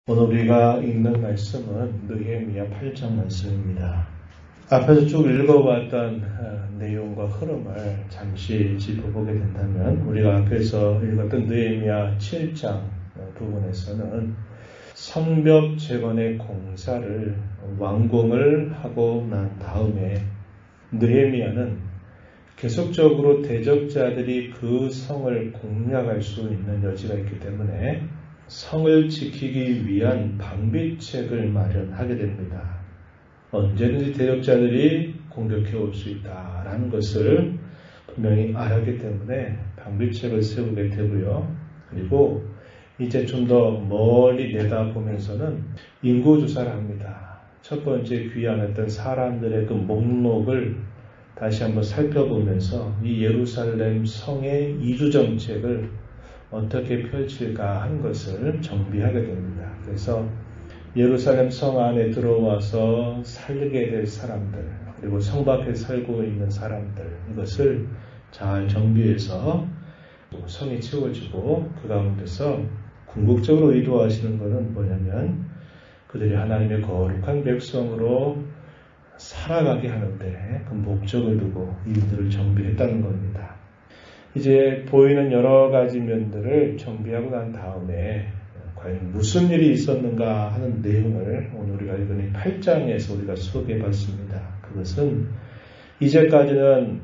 오늘 우리가 읽는 말씀은 느헤미야 8장 말씀입니다. 앞에서 쭉 읽어왔던 내용과 흐름을 잠시 짚어보게 된다면 우리가 앞에서 읽었던 느헤미야 7장 부분에서는 성벽 재건의 공사를 완공을 하고 난 다음에 느헤미야는 계속적으로 대적자들이 그 성을 공략할 수 있는 여지가 있기 때문에 성을 지키기 위한 방비책을 마련하게 됩니다. 언제든지 대적자들이 공격해 올 수 있다라는 것을 분명히 알았기 때문에 방비책을 세우게 되고요. 그리고 이제 좀 더 멀리 내다보면서는 인구조사를 합니다. 첫 번째 귀환했던 사람들의 그 목록을 다시 한번 살펴보면서 이 예루살렘 성의 이주정책을 어떻게 펼칠까 하는 것을 정비하게 됩니다. 그래서 예루살렘 성 안에 들어와서 살게 될 사람들, 그리고 성 밖에 살고 있는 사람들, 이것을 잘 정비해서 성이 채워지고 그 가운데서 궁극적으로 의도하시는 것은 뭐냐면 그들이 하나님의 거룩한 백성으로 살아가게 하는데 그 목적을 두고 이들을 정비했다는 겁니다. 이제 보이는 여러 가지 면들을 정비하고 난 다음에 과연 무슨 일이 있었는가 하는 내용을 오늘 우리가 읽은 8장에서 우리가 소개해 봤습니다. 그것은 이제까지는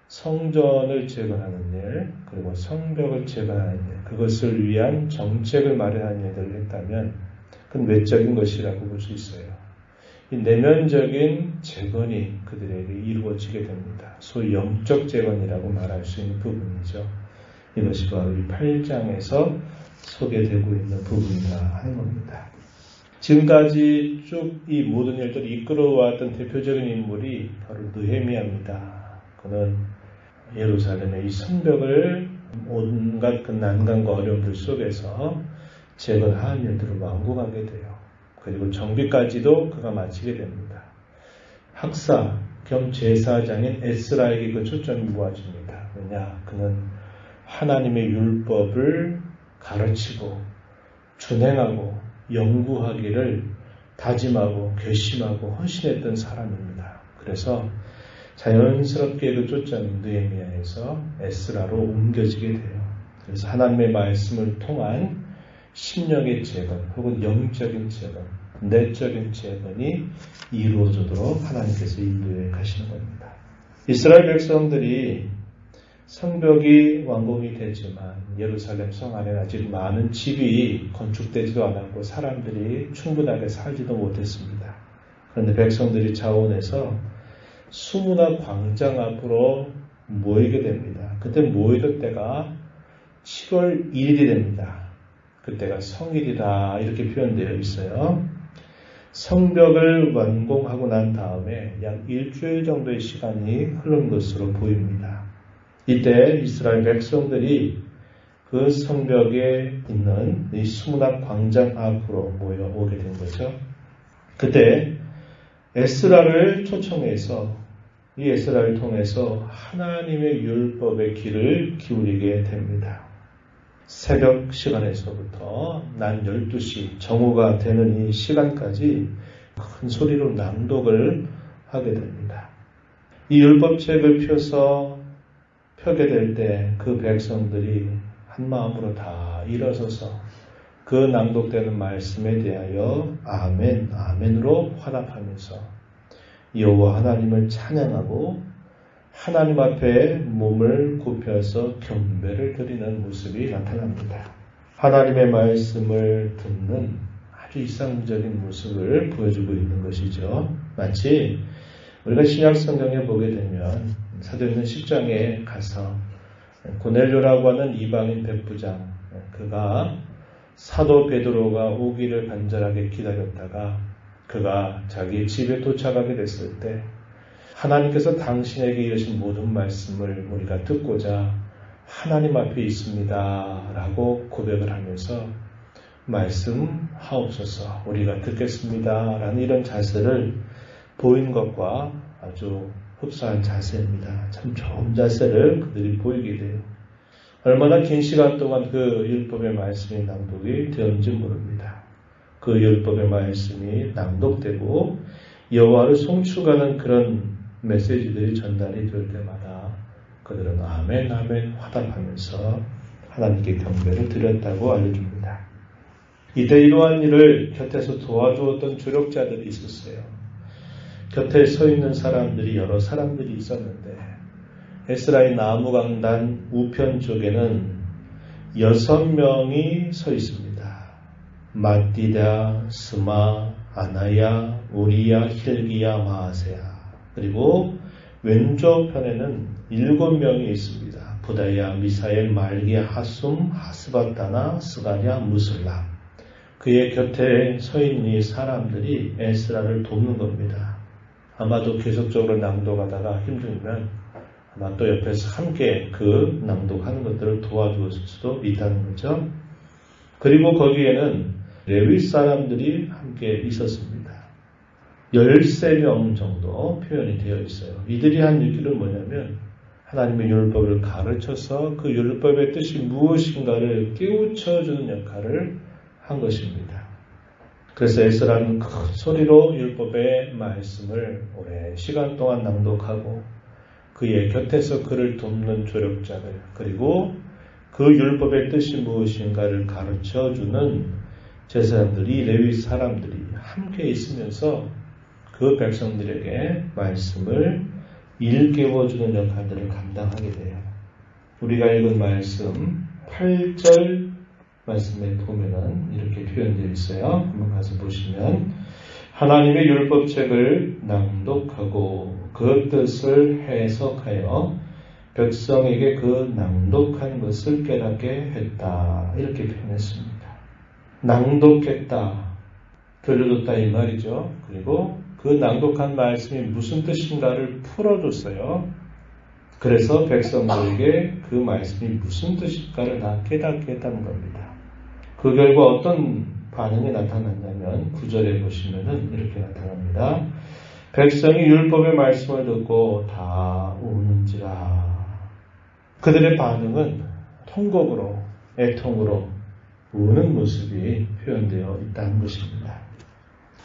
성전을 재건하는 일, 그리고 성벽을 재건하는 일, 그것을 위한 정책을 마련하는 일들을 했다면 그건 외적인 것이라고 볼 수 있어요. 이 내면적인 재건이 그들에게 이루어지게 됩니다. 소위 영적 재건이라고 말할 수 있는 부분이죠. 이것이 바로 이 8장에서 소개되고 있는 부분이다 하는 겁니다. 지금까지 쭉 이 모든 일들을 이끌어왔던 대표적인 인물이 바로 느헤미야입니다. 그는 예루살렘의 이 성벽을 온갖 그 난관과 어려움들 속에서 재건하는 일들을 완공하게 돼요. 그리고 정비까지도 그가 마치게 됩니다. 학사 겸 제사장인 에스라에게 그 초점이 모아집니다. 왜냐? 그는 하나님의 율법을 가르치고 준행하고 연구하기를 다짐하고 결심하고 헌신했던 사람입니다. 그래서 자연스럽게 그 초점이 느헤미야에서 에스라로 옮겨지게 돼요. 그래서 하나님의 말씀을 통한 심령의 재건 혹은 영적인 재건, 내적인 재건이 이루어지도록 하나님께서 인도해 가시는 겁니다. 이스라엘 백성들이 성벽이 완공이 되지만 예루살렘 성 안에 아직 많은 집이 건축되지도 않았고 사람들이 충분하게 살지도 못했습니다. 그런데 백성들이 자원해서 수문화 광장 앞으로 모이게 됩니다. 그때 모이던 때가 7월 1일이 됩니다. 그때가 성일이다 이렇게 표현되어 있어요. 성벽을 완공하고 난 다음에 약 일주일 정도의 시간이 흐른 것으로 보입니다. 이때 이스라엘 백성들이 그 성벽에 있는 이 수문학 광장 앞으로 모여오게 된 거죠. 그때 에스라를 초청해서 이 에스라를 통해서 하나님의 율법의 귀를 기울이게 됩니다. 새벽 시간에서부터 낮 12시 정오가 되는 이 시간까지 큰 소리로 낭독을 하게 됩니다. 이 율법책을 펴게 될 때 그 백성들이 한 마음으로 다 일어서서 그 낭독되는 말씀에 대하여 아멘, 아멘으로 화답하면서 여호와 하나님을 찬양하고 하나님 앞에 몸을 굽혀서 경배를 드리는 모습이 나타납니다. 하나님의 말씀을 듣는 아주 이상적인 모습을 보여주고 있는 것이죠. 마치 우리가 신약 성경에 보게 되면 사도행전 10장에 가서 고넬료라고 하는 이방인 백부장, 그가 사도 베드로가 오기를 간절하게 기다렸다가 그가 자기 집에 도착하게 됐을 때 하나님께서 당신에게 이르신 모든 말씀을 우리가 듣고자 하나님 앞에 있습니다 라고 고백을 하면서 말씀하옵소서 우리가 듣겠습니다 라는 이런 자세를 보인 것과 아주 흡사한 자세입니다. 참 좋은 자세를 그들이 보이게 돼요. 얼마나 긴 시간 동안 그 율법의 말씀이 낭독이 되었는지 모릅니다. 그 율법의 말씀이 낭독되고 여호와를 송축하는 그런 메시지들이 전달이 될 때마다 그들은 아멘 아멘 화답하면서 하나님께 경배를 드렸다고 알려줍니다. 이때 이러한 일을 곁에서 도와주었던 조력자들이 있었어요. 곁에 서 있는 사람들이 여러 사람들이 있었는데 에스라의 나무강단 우편 쪽에는 6명이 서 있습니다. 마띠다, 스마, 아나야, 우리야, 힐기야, 마아세야. 그리고 왼쪽 편에는 7명이 있습니다. 부다야, 미사엘, 말기야, 하숨, 하스바다나, 스가랴, 무슬람. 그의 곁에 서 있는 이 사람들이 에스라를 돕는 겁니다. 아마도 계속적으로 낭독하다가 힘들면 아마 또 옆에서 함께 그 낭독하는 것들을 도와주었을 수도 있다는 거죠. 그리고 거기에는 레위 사람들이 함께 있었습니다. 13명 정도 표현이 되어 있어요. 이들이 한 일은 뭐냐면 하나님의 율법을 가르쳐서 그 율법의 뜻이 무엇인가를 깨우쳐주는 역할을 한 것입니다. 그래서 에스라는 큰 소리로 율법의 말씀을 오랜 시간 동안 낭독하고 그의 곁에서 그를 돕는 조력자들 그리고 그 율법의 뜻이 무엇인가를 가르쳐주는 제사장들이 레위 사람들이 함께 있으면서 그 백성들에게 말씀을 일깨워주는 역할들을 감당하게 돼요. 우리가 읽은 말씀 8절 말씀에 보면은 이렇게 표현되어 있어요. 한번 가서 보시면 하나님의 율법책을 낭독하고 그 뜻을 해석하여 백성에게 그 낭독한 것을 깨닫게 했다. 이렇게 표현했습니다. 낭독했다. 들려줬다 이 말이죠. 그리고 그 낭독한 말씀이 무슨 뜻인가를 풀어줬어요. 그래서 백성들에게 그 말씀이 무슨 뜻인가를 다 깨닫게 했다는 겁니다. 그 결과 어떤 반응이 나타났냐면 9절에 보시면은 이렇게 나타납니다. 백성이 율법의 말씀을 듣고 다 우는지라. 그들의 반응은 통곡으로 애통으로 우는 모습이 표현되어 있다는 것입니다.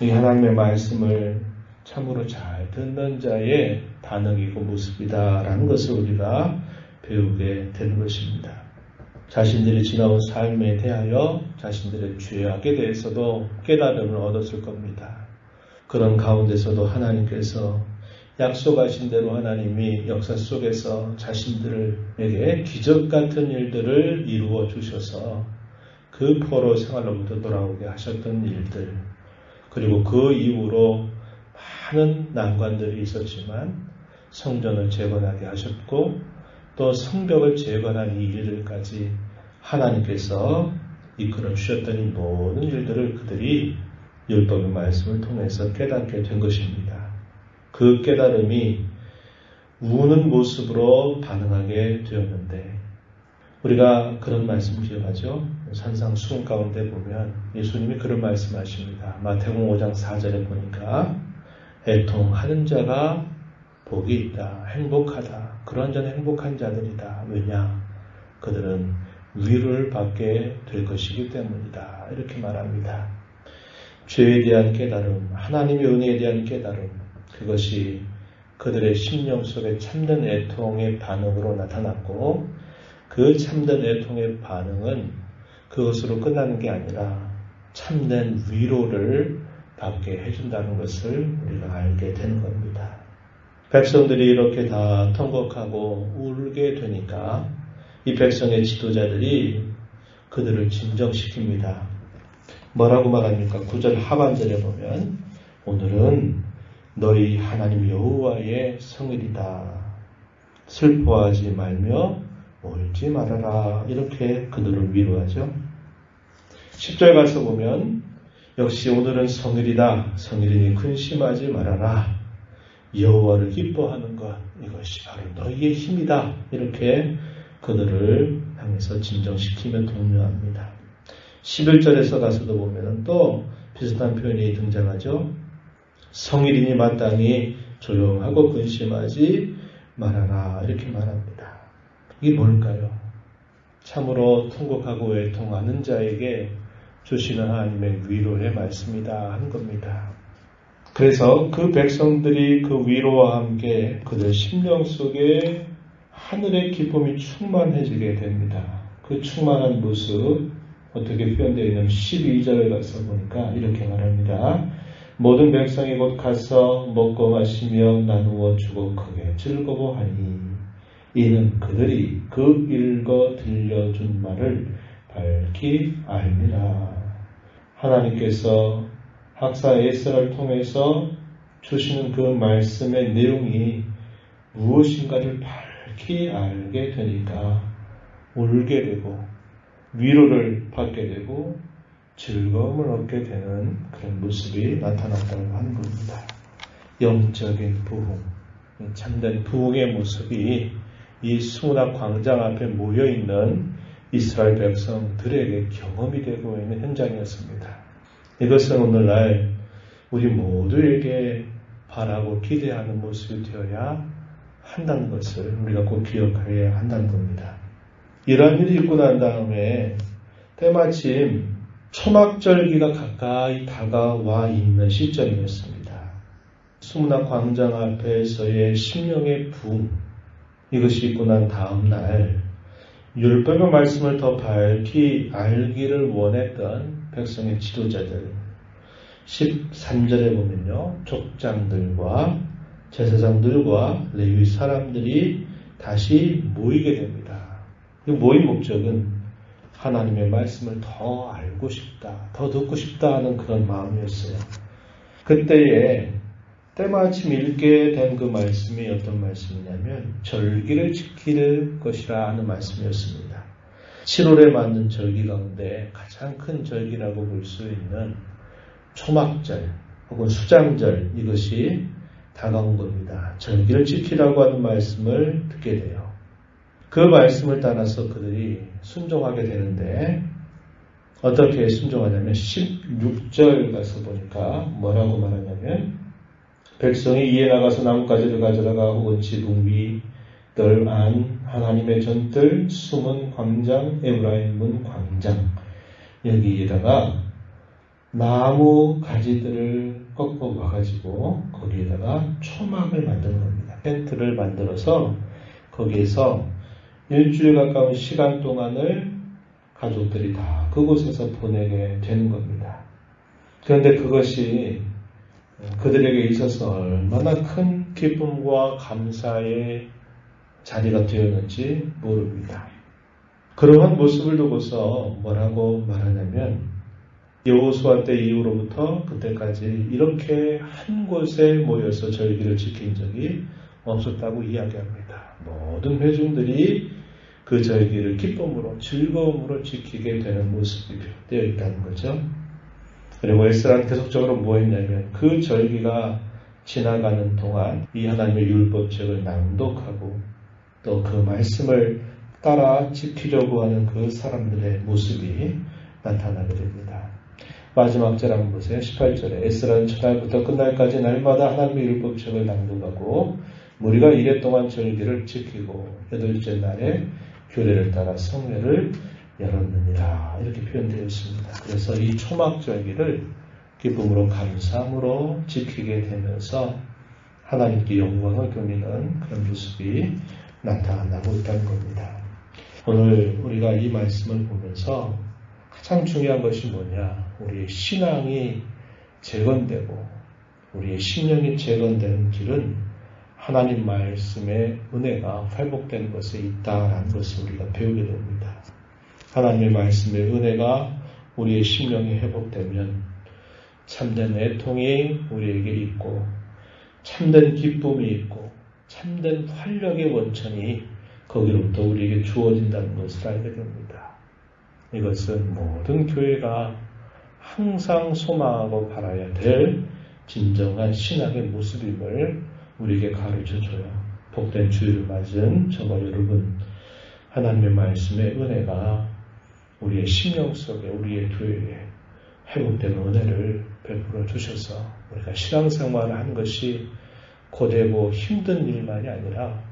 이 하나님의 말씀을 참으로 잘 듣는 자의 반응이고 모습이다라는 것을 우리가 배우게 되는 것입니다. 자신들이 지나온 삶에 대하여 자신들의 죄악에 대해서도 깨달음을 얻었을 겁니다. 그런 가운데서도 하나님께서 약속하신 대로 하나님이 역사 속에서 자신들에게 기적 같은 일들을 이루어 주셔서 그 포로 생활로부터 돌아오게 하셨던 일들 그리고 그 이후로 많은 난관들이 있었지만 성전을 재건하게 하셨고 또 성벽을 재건한 이 일들까지 하나님께서 이끌어 주셨던 이 모든 일들을 그들이 율법의 말씀을 통해서 깨닫게 된 것입니다. 그 깨달음이 우는 모습으로 반응하게 되었는데 우리가 그런 말씀 기억하죠? 산상수훈 가운데 보면 예수님이 그런 말씀하십니다. 마태복음 5장 4절에 보니까 애통하는 자가 복이 있다. 행복하다. 그런 자는 행복한 자들이다. 왜냐? 그들은 위로를 받게 될 것이기 때문이다. 이렇게 말합니다. 죄에 대한 깨달음, 하나님의 은혜에 대한 깨달음, 그것이 그들의 심령 속에 참된 애통의 반응으로 나타났고 그 참된 애통의 반응은 그것으로 끝나는 게 아니라 참된 위로를 받게 해준다는 것을 우리가 알게 되는 겁니다. 백성들이 이렇게 다 통곡하고 울게 되니까 이 백성의 지도자들이 그들을 진정시킵니다. 뭐라고 말합니까? 9절 하반절에 보면 오늘은 너희 하나님 여호와의 성일이다. 슬퍼하지 말며 울지 말아라. 이렇게 그들을 위로하죠. 10절 가서 보면 역시 오늘은 성일이다. 성일이니 근심하지 말아라. 여호와를 기뻐하는 것 이것이 바로 너희의 힘이다. 이렇게 그들을 향해서 진정시키며 독려합니다. 11절에서 가서도 보면 또 비슷한 표현이 등장하죠. 성일이니 마땅히 조용하고 근심하지 말아라. 이렇게 말합니다. 이게 뭘까요? 참으로 통곡하고 애통하는 자에게 주시는 하나님의 위로의 말씀이다 하는 겁니다. 그래서 그 백성들이 그 위로와 함께 그들 심령 속에 하늘의 기쁨이 충만해지게 됩니다. 그 충만한 모습 어떻게 표현되어 있는 12절에 가서 보니까 이렇게 말합니다. 모든 백성이 곧 가서 먹고 마시며 나누어 주고 크게 즐거워하니 이는 그들이 그 읽어 들려준 말을 밝히 알미라. 하나님께서 학사 에스라를 통해서 주시는 그 말씀의 내용이 무엇인가를 밝히 알게 되니까 울게 되고 위로를 받게 되고 즐거움을 얻게 되는 그런 모습이 나타났다고 하는 겁니다. 영적인 부흥, 참된 부흥의 모습이 이 수문학 광장 앞에 모여있는 이스라엘 백성들에게 경험이 되고 있는 현장이었습니다. 이것은 오늘날 우리 모두에게 바라고 기대하는 모습이 되어야 한다는 것을 우리가 꼭 기억해야 한다는 겁니다. 이러한 일이 있고 난 다음에 때마침 초막절기가 가까이 다가와 있는 시점이었습니다. 수문학 광장 앞에서의 심령의 부흥, 이것이 있고 난 다음 날 율법의 말씀을 더 밝히 알기를 원했던 백성의 지도자들 13절에 보면요. 족장들과 제사장들과 레위 사람들이 다시 모이게 됩니다. 이 모임 목적은 하나님의 말씀을 더 알고 싶다, 더 듣고 싶다 하는 그런 마음이었어요. 그때에 때마침 읽게 된 그 말씀이 어떤 말씀이냐면 절기를 지킬 것이라 하는 말씀이었습니다. 7월에 맞는 절기 가운데 가장 큰 절기라고 볼 수 있는 초막절 혹은 수장절, 이것이 다가온 겁니다. 절기를 지키라고 하는 말씀을 듣게 돼요. 그 말씀을 따라서 그들이 순종하게 되는데 어떻게 순종하냐면 16절 가서 보니까 뭐라고 말하냐면 백성이 이에 나가서 나뭇가지를 가져다가 혹은 지붕 위, 뜰 안, 하나님의 전뜰, 숨은 광장, 에브라임 문 광장, 여기에다가 나무 가지들을 꺾어 와가지고 거기에다가 초막을 만드는 겁니다. 텐트를 만들어서 거기에서 일주일 가까운 시간 동안을 가족들이 다 그곳에서 보내게 되는 겁니다. 그런데 그것이 그들에게 있어서 얼마나 큰 기쁨과 감사의 자리가 되었는지 모릅니다. 그러한 모습을 두고서 뭐라고 말하냐면 여호수아 때 이후로부터 그때까지 이렇게 한 곳에 모여서 절기를 지킨 적이 없었다고 이야기합니다. 모든 회중들이 그 절기를 기쁨으로 즐거움으로 지키게 되는 모습이 되어 있다는 거죠. 그리고 에스라는 계속적으로 뭐 했냐면 그 절기가 지나가는 동안 이 하나님의 율법책을 낭독하고 또 그 말씀을 따라 지키려고 하는 그 사람들의 모습이 나타나게 됩니다. 마지막 절 한번 보세요. 18절에 에스라는 첫날부터 끝날까지 날마다 하나님의 율법책을 낭독하고 무리가 이래 동안 절기를 지키고 여덟째 날에 규례를 따라 성회를 열었느니라, 이렇게 표현되어 있습니다. 그래서 이 초막절기를 기쁨으로 감사함으로 지키게 되면서 하나님께 영광을 돌리는 그런 모습이 나타나고 있다는 겁니다. 오늘 우리가 이 말씀을 보면서 가장 중요한 것이 뭐냐, 우리의 신앙이 재건되고 우리의 신령이 재건되는 길은 하나님 말씀의 은혜가 회복되는 것에 있다라는 것을 우리가 배우게 됩니다. 하나님의 말씀의 은혜가 우리의 심령이 회복되면 참된 애통이 우리에게 있고 참된 기쁨이 있고 참된 활력의 원천이 거기로부터 우리에게 주어진다는 것을 알게 됩니다. 이것은 모든 교회가 항상 소망하고 바라야 될 진정한 신앙의 모습임을 우리에게 가르쳐줘요. 복된 주일을 맞은 저와 여러분, 하나님의 말씀의 은혜가 우리의 심령 속에, 우리의 교회에 회복되는 은혜를 베풀어 주셔서 우리가 신앙생활을 하는 것이 고되고 힘든 일만이 아니라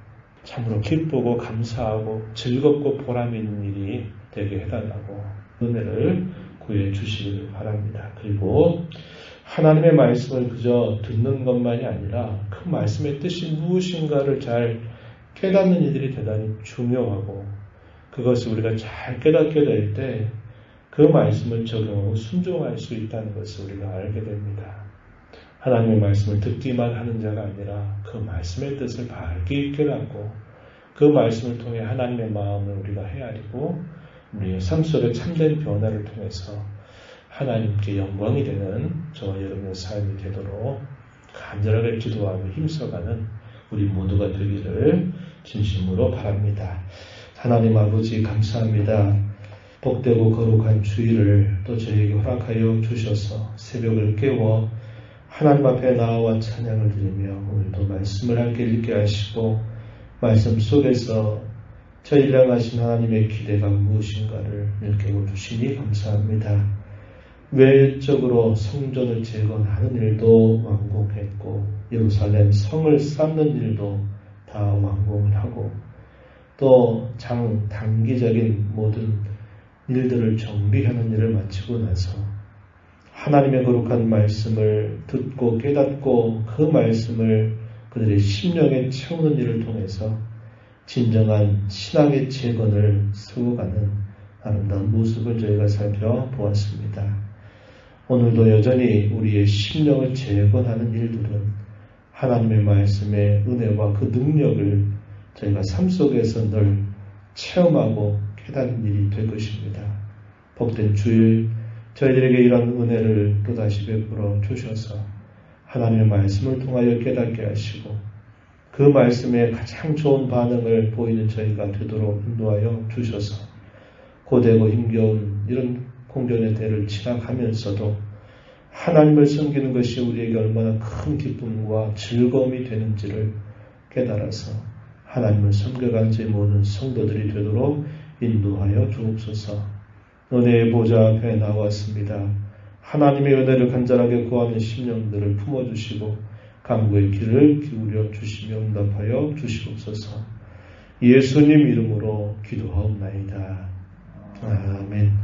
참으로 기쁘고 감사하고 즐겁고 보람 있는 일이 되게 해달라고 은혜를 구해 주시기를 바랍니다. 그리고 하나님의 말씀을 그저 듣는 것만이 아니라 그 말씀의 뜻이 무엇인가를 잘 깨닫는 이들이 대단히 중요하고, 그것을 우리가 잘 깨닫게 될 때 그 말씀을 적용하고 순종할 수 있다는 것을 우리가 알게 됩니다. 하나님의 말씀을 듣기만 하는 자가 아니라 그 말씀의 뜻을 밝게 깨닫고 그 말씀을 통해 하나님의 마음을 우리가 헤아리고 우리의 삶 속에 참된 변화를 통해서 하나님께 영광이 되는 저와 여러분의 삶이 되도록 간절하게 기도하며 힘써가는 우리 모두가 되기를 진심으로 바랍니다. 하나님 아버지 감사합니다. 복되고 거룩한 주일을 또 저에게 허락하여 주셔서 새벽을 깨워 하나님 앞에 나와 찬양을 드리며 오늘도 말씀을 함께 읽게 하시고 말씀 속에서 저희를 향하신 하나님의 기대가 무엇인가를 일깨워 주시니 감사합니다. 외적으로 성전을 재건하는 일도 완공했고 예루살렘 성을 쌓는 일도 다 완공을 하고 또 단기적인 모든 일들을 정리하는 일을 마치고 나서 하나님의 거룩한 말씀을 듣고 깨닫고 그 말씀을 그들의 심령에 채우는 일을 통해서 진정한 신앙의 재건을 세워가는 아름다운 모습을 저희가 살펴보았습니다. 오늘도 여전히 우리의 심령을 재건하는 일들은 하나님의 말씀의 은혜와 그 능력을 저희가 삶 속에서 늘 체험하고 깨닫는 일이 될 것입니다. 복된 주일 저희들에게 이런 은혜를 또다시 베풀어 주셔서 하나님의 말씀을 통하여 깨닫게 하시고 그 말씀에 가장 좋은 반응을 보이는 저희가 되도록 인도하여 주셔서 고되고 힘겨운 이런 공전의 때를 지나가면서도 하나님을 섬기는 것이 우리에게 얼마나 큰 기쁨과 즐거움이 되는지를 깨달아서 하나님을 섬겨간 저희 모든 성도들이 되도록 인도하여 주옵소서. 은혜의 보좌 앞에 나왔습니다. 하나님의 은혜를 간절하게 구하는 심령들을 품어주시고 간구의 귀를 기울여 주시며 응답하여 주시옵소서. 예수님 이름으로 기도하옵나이다. 아멘.